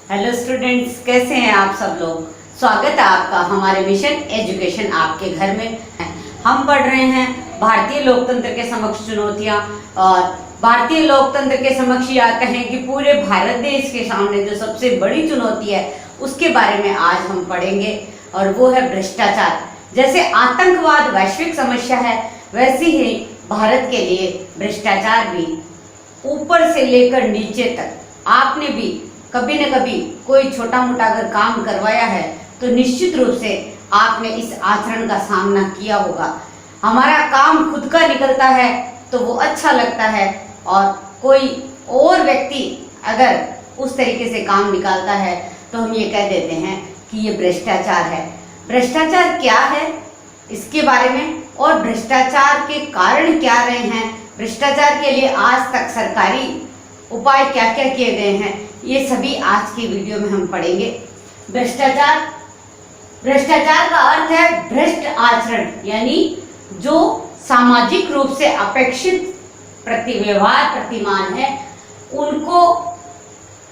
Hello students, कैसे हैं आप सब लोग। स्वागत है आपका हमारे मिशन एजुकेशन आपके घर में। हम पढ़ रहे हैं भारतीय लोकतंत्र के समक्ष चुनौतियां, और भारतीय लोकतंत्र के समक्ष या कहें कि पूरे भारत देश के सामने जो सबसे बड़ी चुनौती है उसके बारे में आज हम पढ़ेंगे, और वो है भ्रष्टाचार। जैसे आतंकवाद वैश्विक समस्या है, वैसी ही भारत के लिए भ्रष्टाचार भी ऊपर से लेकर नीचे तक। आपने भी कभी न कभी कोई छोटा मोटा अगर काम करवाया है तो निश्चित रूप से आपने इस आचरण का सामना किया होगा। हमारा काम खुद का निकलता है तो वो अच्छा लगता है, और कोई और व्यक्ति अगर उस तरीके से काम निकालता है तो हम ये कह देते हैं कि ये भ्रष्टाचार है। भ्रष्टाचार क्या है इसके बारे में, और भ्रष्टाचार के कारण क्या रहे हैं, भ्रष्टाचार के लिए आज तक सरकारी उपाय क्या क्या किए गए हैं, ये सभी आज की वीडियो में हम पढ़ेंगे। भ्रष्टाचार का अर्थ है भ्रष्ट आचरण, यानी जो सामाजिक रूप से अपेक्षित व्यवहार प्रतिमान है, उनको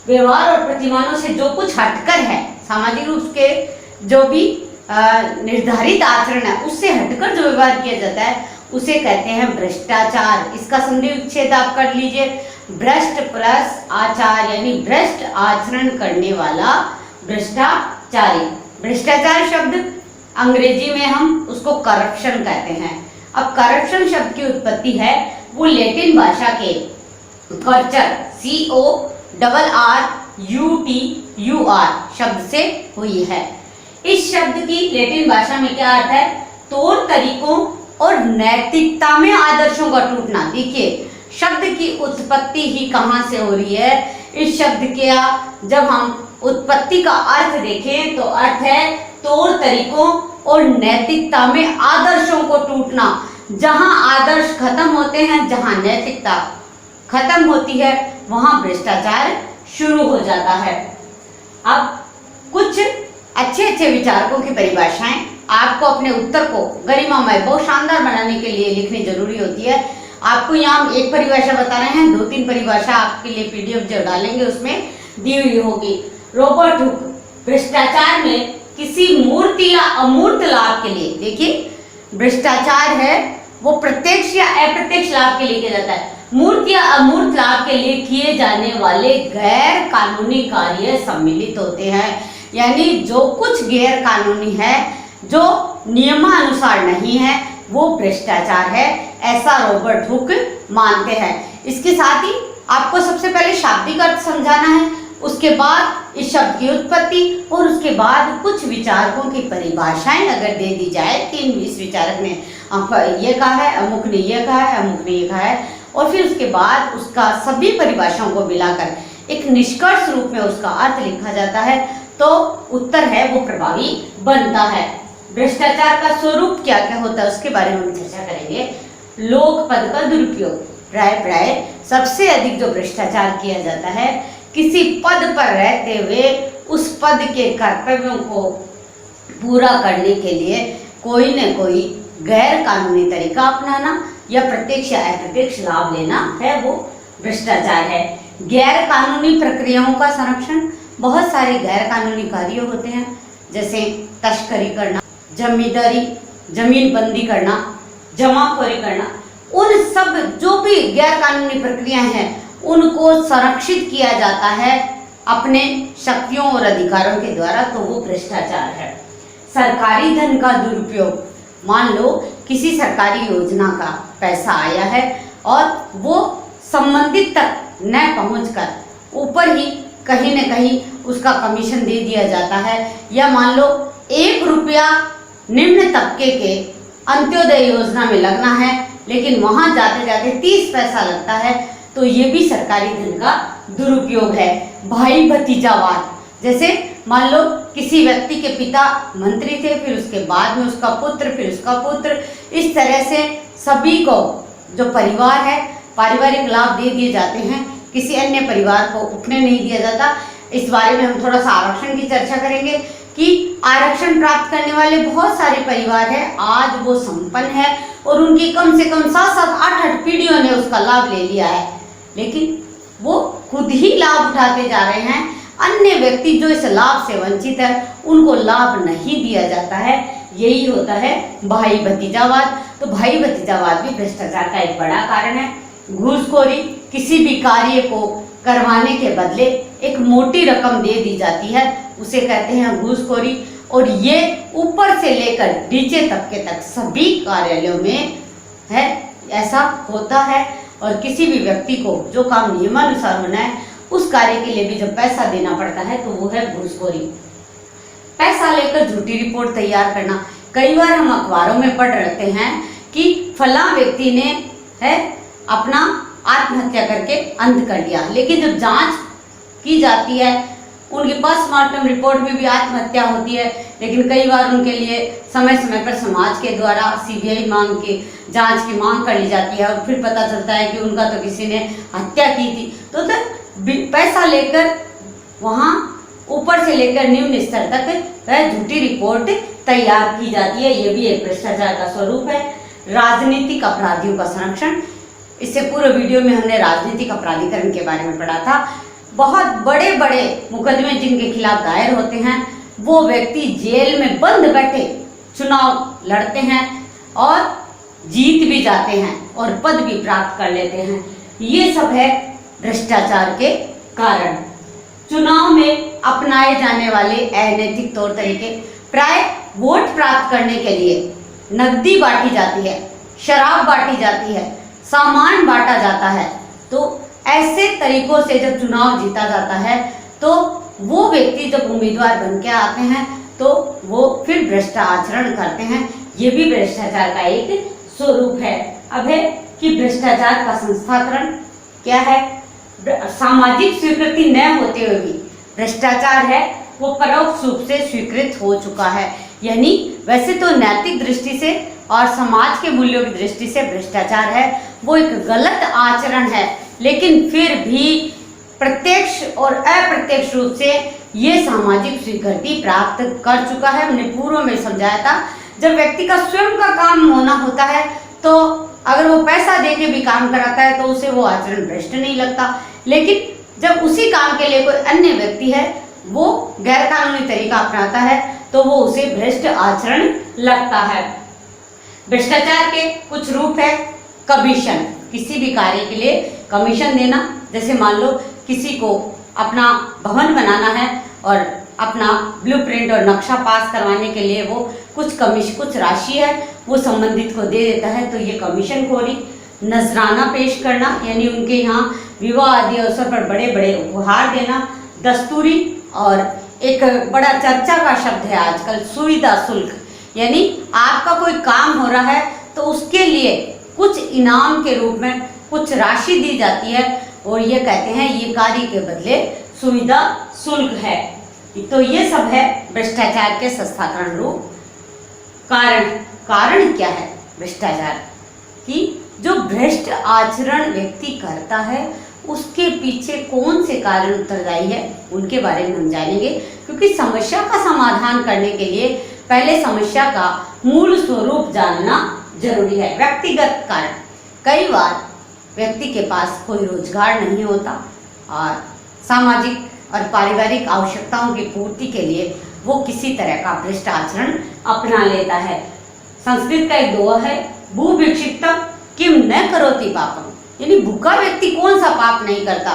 व्यवहार और प्रतिमानों से जो कुछ हटकर है, सामाजिक रूप के जो भी निर्धारित आचरण है उससे हटकर जो व्यवहार किया जाता है उसे कहते हैं भ्रष्टाचार। इसका संधि विच्छेद आप कर लीजिए, भ्रष्ट प्लस आचार, यानी भ्रष्ट आचरण करने वाला भ्रष्टाचारी। भ्रष्टाचार शब्द अंग्रेजी में हम उसको करप्शन कहते हैं। अब करप्शन शब्द की उत्पत्ति है वो लैटिन भाषा के कर्चर CORRUTUR शब्द से हुई है। इस शब्द की लैटिन भाषा में क्या अर्थ है, तौर तरीकों और नैतिकता में आदर्शों का टूटना। देखिए शब्द की उत्पत्ति ही कहाँ से हो रही है। इस शब्द के जब हम उत्पत्ति का अर्थ देखें तो अर्थ है तौर तरीकों और नैतिकता में आदर्शों को टूटना। जहां आदर्श खत्म होते हैं, जहां नैतिकता खत्म होती है, वहां भ्रष्टाचार शुरू हो जाता है। अब कुछ अच्छे अच्छे विचारकों की परिभाषाएं आपको अपने उत्तर को गरिमामय बहुत शानदार बनाने के लिए लिखनी जरूरी होती है। आपको यहाँ एक परिभाषा बता रहे हैं, 2-3 परिभाषा आपके लिए PDF जो डालेंगे उसमें दी हुई होगी। रॉबर्ट हुक, भ्रष्टाचार में किसी मूर्त या अमूर्त लाभ के लिए, देखिए भ्रष्टाचार है वो प्रत्यक्ष या अप्रत्यक्ष लाभ के लिए किया जाता है। मूर्त या अमूर्त लाभ के लिए किए जाने वाले गैर कानूनी कार्य सम्मिलित होते हैं, यानी जो कुछ गैर कानूनी है, जो नियमानुसार नहीं है, वो भ्रष्टाचार है, ऐसा रॉबर्ट हुक मानते हैं। इसके साथ ही आपको सबसे पहले शाब्दिक अर्थ समझाना है, उसके बाद इस शब्द की उत्पत्ति, और उसके बाद कुछ विचारकों की परिभाषाएं अगर दे दी जाए कि इस विचारक ने ये कहा है, अमुक ने ये कहा है, अमुक ने ये कहा है, और फिर उसके बाद उसका सभी परिभाषाओं को मिलाकर एक निष्कर्ष रूप में उसका अर्थ लिखा जाता है, तो उत्तर है वो प्रभावी बनता है। भ्रष्टाचार का स्वरूप क्या क्या होता है उसके बारे में हम चर्चा करेंगे। लोक पद का दुरुपयोग, प्राय सबसे अधिक जो भ्रष्टाचार किया जाता है, किसी पद पर रहते हुए उस पद के कर्तव्यों को पूरा करने के लिए कोई न कोई गैर कानूनी तरीका अपनाना या प्रत्यक्ष या अप्रत्यक्ष लाभ लेना है, वो भ्रष्टाचार है। गैर कानूनी प्रक्रियाओं का संरक्षण, बहुत सारे गैर कानूनी कार्य होते हैं, जैसे तस्करी करना, जमींदारी, जमीन बंदी करना, जमाखोरी करना, उन सब जो भी गैर कानूनी प्रक्रियाएं हैं उनको संरक्षित किया जाता है अपने शक्तियों और अधिकारों के द्वारा, तो वो भ्रष्टाचार है। सरकारी धन का दुरुपयोग, मान लो किसी सरकारी योजना का पैसा आया है और वो संबंधित तक न पहुंचकर ऊपर ही कहीं न कहीं उसका कमीशन दे दिया जाता है, या मान लो 1 रुपया निम्न तबके के अंत्योदय योजना में लगना है लेकिन वहां जाते जाते 30 पैसा लगता है, तो ये भी सरकारी धन का दुरुपयोग है। भाई भतीजावाद, जैसे मान लो किसी व्यक्ति के पिता मंत्री थे, फिर उसके बाद में उसका पुत्र, फिर उसका पुत्र, इस तरह से सभी को जो परिवार है पारिवारिक लाभ दे दिए जाते हैं, किसी अन्य परिवार को उठने नहीं दिया जाता। इस बारे में हम थोड़ा सा आरक्षण की चर्चा करेंगे कि आरक्षण प्राप्त करने वाले बहुत सारे परिवार हैं, आज वो संपन्न है और उनकी कम से कम 7-7, 8-8 पीढ़ियों ने उसका लाभ ले लिया है, लेकिन वो खुद ही लाभ उठाते जा रहे हैं। अन्य व्यक्ति जो इस लाभ से वंचित है उनको लाभ नहीं दिया जाता है। यही होता है भाई भतीजावाद। तो भाई भतीजावाद भी भ्रष्टाचार का एक बड़ा कारण है। घूसखोरी, किसी भी कार्य को करवाने के बदले एक मोटी रकम दे दी जाती है, उसे कहते हैं घूसखोरी। और ये ऊपर से लेकर नीचे तबके तक सभी कार्यालयों में है, ऐसा होता है। और किसी भी व्यक्ति को जो काम नियमानुसार होना है उस कार्य के लिए भी जब पैसा देना पड़ता है तो वो है घूसखोरी। पैसा लेकर झूठी रिपोर्ट तैयार करना। कई बार हम अखबारों में पढ़ रहते हैं कि फला व्यक्ति ने है अपना आत्महत्या करके अंत कर लिया, लेकिन जब जांच की जाती है उनकी पोस्टमार्टम रिपोर्ट में भी आत्महत्या होती है, लेकिन कई बार उनके लिए समय समय पर समाज के द्वारा सीबीआई मांग के जांच की मांग कर ली जाती है और फिर पता चलता है कि उनका तो किसी ने हत्या की थी। तो पैसा लेकर वहाँ ऊपर से लेकर निम्न स्तर तक वह झूठी रिपोर्ट तैयार की जाती है। ये भी एक भ्रष्टाचार का स्वरूप है। राजनीतिक अपराधियों का संरक्षण। इससे पूर्व वीडियो में हमने राजनीतिक अपराधीकरण के बारे में पढ़ा था। बहुत बड़े बड़े मुकदमे जिनके खिलाफ दायर होते हैं वो व्यक्ति जेल में बंद बैठे चुनाव लड़ते हैं और जीत भी जाते हैं और पद भी प्राप्त कर लेते हैं। ये सब है भ्रष्टाचार के कारण। चुनाव में अपनाए जाने वाले अनैतिक तौर तरीके। प्राय वोट प्राप्त करने के लिए नकदी बांटी जाती है, शराब बांटी जाती है, सामान बांटा जाता है। तो ऐसे तरीकों से जब चुनाव जीता जाता है तो वो व्यक्ति जब उम्मीदवार बन के आते हैं तो वो फिर भ्रष्ट आचरण करते हैं। ये भी भ्रष्टाचार का एक स्वरूप है। अब है कि भ्रष्टाचार का संस्थाकरण क्या है। सामाजिक स्वीकृति न होते हुए भी भ्रष्टाचार है वो परोक्ष रूप से स्वीकृत हो चुका है। यानी वैसे तो नैतिक दृष्टि से और समाज के मूल्यों की दृष्टि से भ्रष्टाचार है वो एक गलत आचरण है, लेकिन फिर भी प्रत्यक्ष और अप्रत्यक्ष रूप से ये सामाजिक स्वीकृति प्राप्त कर चुका है। हमने पूर्व में समझाया था, जब व्यक्ति का स्वयं का काम होना होता है तो अगर वो पैसा दे के भी काम कराता है तो उसे वो आचरण भ्रष्ट नहीं लगता, लेकिन जब उसी काम के लिए कोई अन्य व्यक्ति है वो गैर कानूनी तरीका अपनाता है तो वो उसे भ्रष्ट आचरण लगता है। भ्रष्टाचार के कुछ रूप है। कमीशन, किसी भी कार्य के लिए कमीशन देना। जैसे मान लो किसी को अपना भवन बनाना है और अपना ब्लूप्रिंट और नक्शा पास करवाने के लिए वो कुछ राशि है वो संबंधित को दे देता है, तो ये कमीशन खोरी। नजराना पेश करना, यानी उनके यहाँ विवाह आदि अवसर पर बड़े बड़े उपहार देना। दस्तूरी, और एक बड़ा चर्चा का शब्द है आजकल सुविधा शुल्क, यानी आपका कोई काम हो रहा है तो उसके लिए कुछ इनाम के रूप में कुछ राशि दी जाती है और ये कहते हैं ये कार्य के बदले सुविधा शुल्क है। तो ये सब है भ्रष्टाचार के संस्थाकरण रूप। कारण क्या है भ्रष्टाचार की? जो भ्रष्ट आचरण व्यक्ति करता है उसके पीछे कौन से कारण उत्तरदायी है उनके बारे में हम जानेंगे, क्योंकि समस्या का समाधान करने के लिए पहले समस्या का मूल स्वरूप जानना जरूरी है। व्यक्तिगत कारण, कई बार व्यक्ति के पास कोई रोजगार नहीं होता और सामाजिक और पारिवारिक आवश्यकताओं की पूर्ति के लिए वो किसी तरह का भ्रष्ट आचरण अपना लेता है। संस्कृत का एक दोहा है, भूभिक्षिप्ता किम न करोति पापम, यानी भूखा व्यक्ति कौन सा पाप नहीं करता,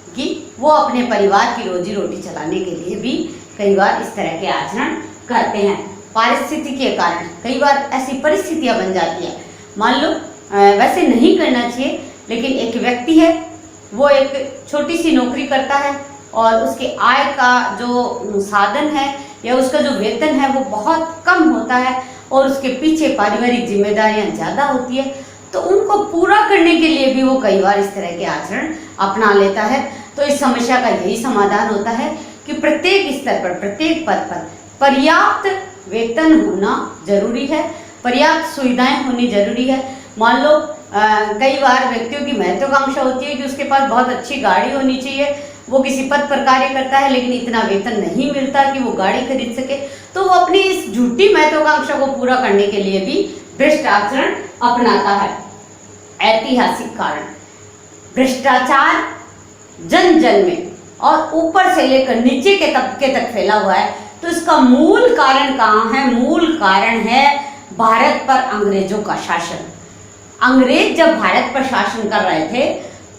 कि वो अपने परिवार की रोजी रोटी चलाने के लिए भी कई बार इस तरह के आचरण करते हैं। पारिस्थितिकी के कारण कई बार ऐसी परिस्थितियां बन जाती है, मान लो वैसे नहीं करना चाहिए लेकिन एक व्यक्ति है वो एक छोटी सी नौकरी करता है और उसके आय का जो साधन है या उसका जो वेतन है वो बहुत कम होता है और उसके पीछे पारिवारिक जिम्मेदारियां ज़्यादा होती है, तो उनको पूरा करने के लिए भी वो कई बार इस तरह के आचरण अपना लेता है। तो इस समस्या का यही समाधान होता है कि प्रत्येक स्तर पर प्रत्येक पद पर पर्याप्त वेतन होना जरूरी है, पर्याप्त सुविधाएं होनी जरूरी है। मान लो कई बार व्यक्तियों की महत्वाकांक्षा होती है कि उसके पास बहुत अच्छी गाड़ी होनी चाहिए, वो किसी पद पर कार्य करता है लेकिन इतना वेतन नहीं मिलता कि वो गाड़ी खरीद सके, तो वो अपनी इस झूठी महत्वाकांक्षा को पूरा करने के लिए भी भ्रष्ट आचरण अपनाता है। ऐतिहासिक कारण, भ्रष्टाचार जन जन में और ऊपर से लेकर नीचे के तबके तक फैला हुआ है, तो इसका मूल कारण कहाँ है? मूल कारण है भारत पर अंग्रेजों का शासन। अंग्रेज जब भारत पर शासन कर रहे थे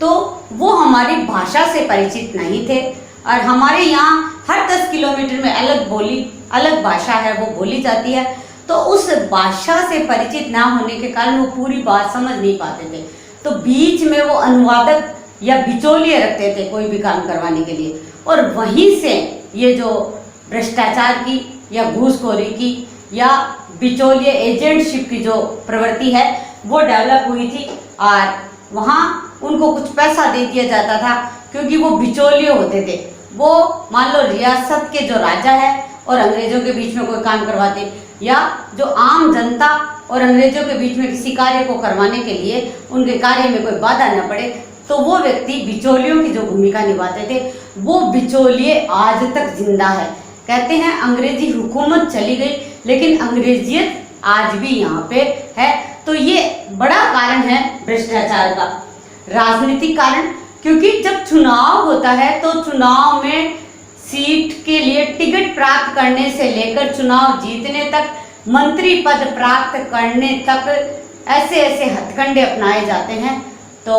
तो वो हमारी भाषा से परिचित नहीं थे, और हमारे यहाँ हर 10 किलोमीटर में अलग बोली, अलग भाषा है, वो बोली जाती है। तो उस भाषा से परिचित ना होने के कारण वो पूरी बात समझ नहीं पाते थे, तो बीच में वो अनुवादक या बिचौलिए रखते थे कोई भी काम करवाने के लिए। और वहीं से ये जो भ्रष्टाचार की या घूसखोरी की या बिचौलिए एजेंटशिप की जो प्रवृत्ति है वो डेवलप हुई थी, और वहाँ उनको कुछ पैसा दे दिया जाता था क्योंकि वो बिचौलिए होते थे। वो मान लो रियासत के जो राजा है और अंग्रेजों के बीच में कोई काम करवाते, या जो आम जनता और अंग्रेजों के बीच में किसी कार्य को करवाने के लिए उनके कार्य में कोई बाधा न पड़े, तो वो व्यक्ति बिचौलियों की जो भूमिका निभाते थे, वो बिचौलिए आज तक जिंदा है। कहते हैं अंग्रेजी हुकूमत चली गई लेकिन अंग्रेजियत आज भी यहाँ पे है। तो ये बड़ा कारण है भ्रष्टाचार का। राजनीतिक कारण, क्योंकि जब चुनाव होता है तो चुनाव में सीट के लिए टिकट प्राप्त करने से लेकर चुनाव जीतने तक, मंत्री पद प्राप्त करने तक ऐसे ऐसे हथकंडे अपनाए जाते हैं, तो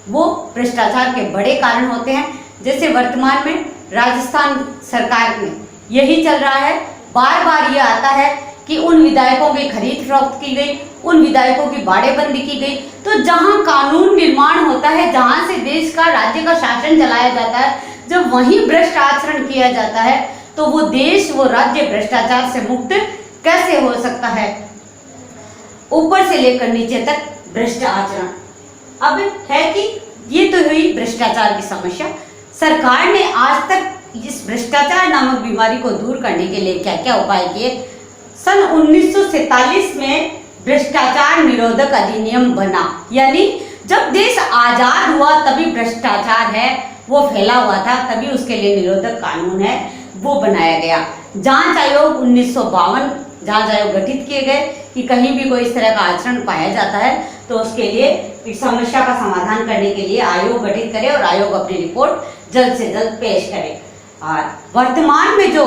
वो भ्रष्टाचार के बड़े कारण होते हैं। जैसे वर्तमान में राजस्थान सरकार में यही चल रहा है, बार बार ये आता है कि उन विधायकों की खरीद फरोख्त की गई, उन विधायकों की बाड़ेबंदी की गई। तो जहां कानून निर्माण होता है, जहां से देश का, राज्य का शासन चलाया जाता है, जब वहीं भ्रष्ट आचरण किया जाता है तो वो देश, वो राज्य भ्रष्टाचार से मुक्त कैसे हो सकता है? ऊपर से लेकर नीचे तक भ्रष्ट आचरण। अब है कि ये तो हुई भ्रष्टाचार की समस्या। सरकार ने आज तक इस भ्रष्टाचार नामक बीमारी को दूर करने के लिए क्या क्या उपाय किए? सन 1947 में भ्रष्टाचार निरोधक अधिनियम बना, यानी जब देश आजाद हुआ तभी भ्रष्टाचार है वो फैला हुआ था, तभी उसके लिए निरोधक कानून है वो बनाया गया। जांच आयोग 1952 जांच आयोग गठित किए गए कि कहीं भी कोई इस तरह का आचरण पाया जाता है तो उसके लिए इस समस्या का समाधान करने के लिए आयोग गठित करे और आयोग अपनी रिपोर्ट जल्द से जल्द पेश करे। और वर्तमान में जो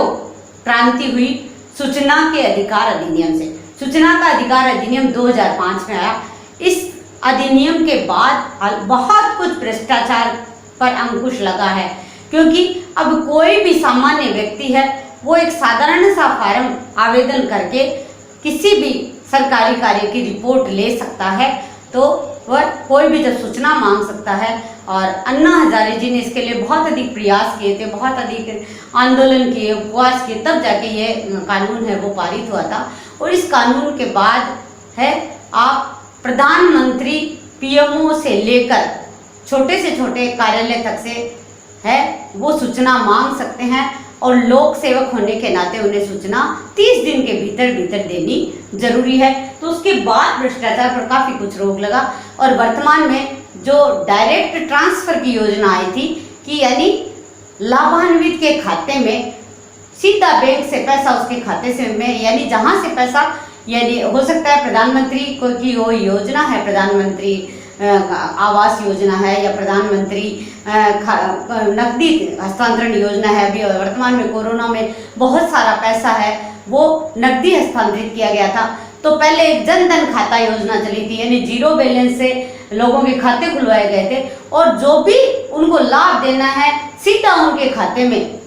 क्रांति हुई सूचना के अधिकार अधिनियम से, सूचना का अधिकार अधिनियम 2005 में आया। इस अधिनियम के बाद बहुत कुछ भ्रष्टाचार पर अंकुश लगा है, क्योंकि अब कोई भी सामान्य व्यक्ति है वो एक साधारण सा फॉर्म आवेदन करके किसी भी सरकारी कार्य की रिपोर्ट ले सकता है, तो वह कोई भी जब सूचना मांग सकता है। और अन्ना हजारे जी ने इसके लिए बहुत अधिक प्रयास किए थे, बहुत अधिक आंदोलन किए, उपवास किए, तब जाके ये कानून है वो पारित हुआ था। और इस कानून के बाद है आप प्रधानमंत्री, पीएमओ से लेकर छोटे से छोटे कार्यालय तक से है वो सूचना मांग सकते हैं, और लोक सेवक होने के नाते उन्हें सूचना 30 दिन के भीतर भीतर देनी जरूरी है। तो उसके बाद भ्रष्टाचार पर काफी कुछ रोक लगा। और वर्तमान में जो डायरेक्ट ट्रांसफर की योजना आई थी कि यानी लाभान्वित के खाते में सीधा बैंक से पैसा उसके खाते से में, यानी जहां से पैसा, यानी हो सकता है प्रधानमंत्री को की वो योजना है, प्रधानमंत्री आवास योजना है या प्रधानमंत्री नकदी हस्तांतरण योजना है। अभी वर्तमान में कोरोना में बहुत सारा पैसा है वो नकदी हस्तांतरित किया गया था। तो पहले एक जन धन खाता योजना चली थी, यानी जीरो बैलेंस से लोगों के खाते खुलवाए गए थे, और जो भी उनको लाभ देना है सीधा उनके खाते में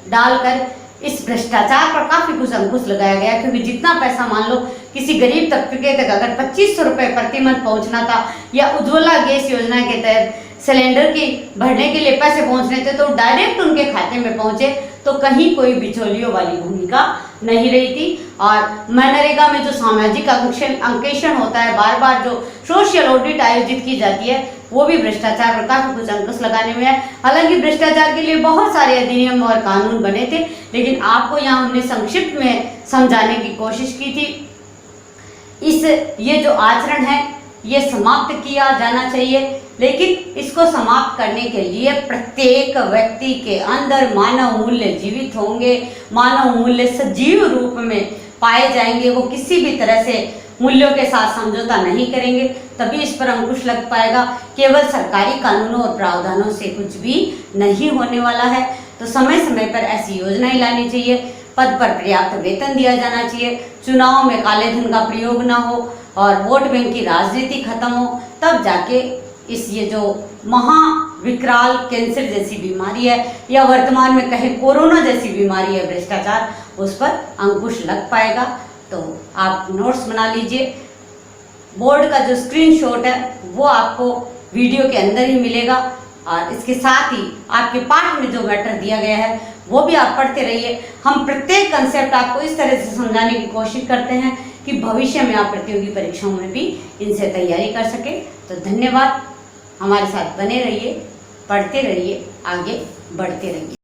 डालकर इस भ्रष्टाचार पर काफी कुछ अंकुश लगाया गया। क्योंकि जितना पैसा मान लो किसी गरीब तबके तक अगर 2500 रुपये प्रति मंथ पहुंचना था, या उज्ज्वला गैस योजना के तहत सिलेंडर की भरने के लिए पैसे पहुंचने थे, तो डायरेक्ट उनके खाते में पहुंचे, तो कहीं कोई बिचौलियों वाली भूमिका नहीं रही थी। और मनरेगा में जो सामाजिक अंकेक्षण होता है, बार बार जो सोशल ऑडिट आयोजित की जाती है, वो भी भ्रष्टाचार पर काफी कुछ अंकुश लगाने में है। हालांकि भ्रष्टाचार के लिए बहुत सारे अधिनियम और कानून बने थे, लेकिन आपको यहाँ हमने संक्षिप्त में समझाने की कोशिश की थी। ये जो आचरण है ये समाप्त किया जाना चाहिए, लेकिन इसको समाप्त करने के लिए प्रत्येक व्यक्ति के अंदर मानव मूल्य जीवित होंगे, मानव मूल्य सजीव रूप में पाए जाएंगे। वो किसी भी तरह से मूल्यों के साथ समझौता नहीं करेंगे तभी इस पर अंकुश लग पाएगा। केवल सरकारी कानूनों और प्रावधानों से कुछ भी नहीं होने वाला है। तो समय समय पर ऐसी योजनाएं लानी चाहिए, पद पर पर्याप्त वेतन दिया जाना चाहिए, चुनाव में काले धन का प्रयोग ना हो और वोट बैंक की राजनीति खत्म हो, तब जाके इस ये जो महाविकराल कैंसर जैसी बीमारी है या वर्तमान में कहें कोरोना जैसी बीमारी है भ्रष्टाचार, उस पर अंकुश लग पाएगा। तो आप नोट्स बना लीजिए। बोर्ड का जो स्क्रीनशॉट है वो आपको वीडियो के अंदर ही मिलेगा और इसके साथ ही आपके पाठ में जो मैटर दिया गया है वो भी आप पढ़ते रहिए। हम प्रत्येक कंसेप्ट आपको इस तरह से समझाने की कोशिश करते हैं कि भविष्य में आप प्रतियोगी परीक्षाओं में भी इनसे तैयारी कर सके। तो धन्यवाद, हमारे साथ बने रहिए, पढ़ते रहिए, आगे बढ़ते रहिए।